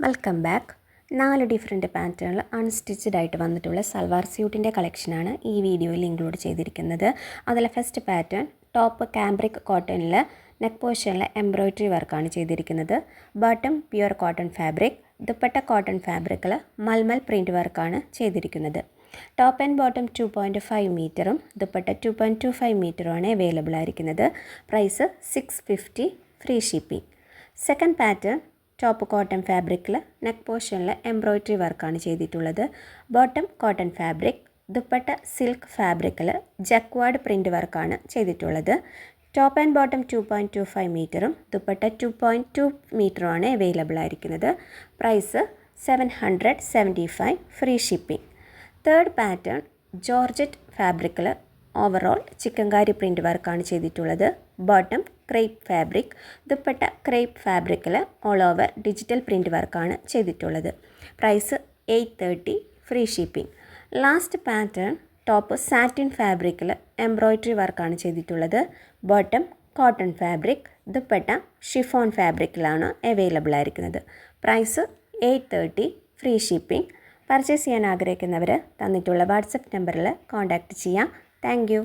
Welcome back. 4 different പാറ്റേണിൽ unstitched ആയിട്ട് വന്നിട്ടുള്ള സൽവാർ സ്യൂട്ടിൻ്റെ കളക്ഷനാണ് ഈ വീഡിയോയിൽ ഇൻക്ലൂഡ് ചെയ്തിരിക്കുന്നത്. അതിൽ ഫസ്റ്റ് പാറ്റേൺ ടോപ്പ് കാംബ്രിക് കോട്ടണിൽ നെക്ക് പോർഷനിൽ എംബ്രോയ്ഡറി വർക്കാണ് ചെയ്തിരിക്കുന്നത്. Bottom pure cotton fabric, dupatta cotton ഫാബ്രിക്കിൽ മൽമൽ പ്രിൻറ്റ് വർക്കാണ് ചെയ്തിരിക്കുന്നത്. ടോപ്പ് ആൻഡ് ബോട്ടം 2.5 മീറ്ററും ദുപ്പട്ട 2.25 മീറ്ററുമാണ് അവൈലബിൾ ആയിരിക്കുന്നത്. Price 650, free shipping. Second pattern top cotton ഫാബ്രിക്കിൽ നെക്ക് പോർഷനിൽ എംബ്രോയ്ഡറി വർക്കാണ് ചെയ്തിട്ടുള്ളത്. Bottom cotton fabric, dupatta silk ഫാബ്രിക്കിൽ ജക്വാർഡ് പ്രിൻറ്റ് വർക്കാണ് ചെയ്തിട്ടുള്ളത്. ടോപ്പ് ആൻഡ് ബോട്ടം 2.25 മീറ്ററും ദുപ്പട്ട 2.2 മീറ്ററുമാണ് അവൈലബിൾ ആയിരിക്കുന്നത്. Price 775, free shipping. Third pattern georgette ഫാബ്രിക്കിൽ ഓവറോൾ ചിക്കൻകാരി പ്രിൻറ്റ് വർക്കാണ് ചെയ്തിട്ടുള്ളത്. Bottom crepe fabric, dupatta crepe ഫാബ്രിക്കിൽ ഓൾ ഓവർ ഡിജിറ്റൽ പ്രിൻറ്റ് വർക്കാണ് ചെയ്തിട്ടുള്ളത്. Price 830, free shipping. Last pattern top satin ഫാബ്രിക്കിൽ എംബ്രോയ്ഡറി വർക്കാണ് ചെയ്തിട്ടുള്ളത്. Bottom cotton fabric, dupatta chiffon ഫാബ്രിക്കിലാണ് അവൈലബിൾ ആയിരിക്കുന്നത്. Price 830, free shipping. പർച്ചേസ് ചെയ്യാൻ ആഗ്രഹിക്കുന്നവർ തന്നിട്ടുള്ള വാട്സപ്പ് നമ്പറിൽ കോൺടാക്റ്റ് ചെയ്യാം. Thank U.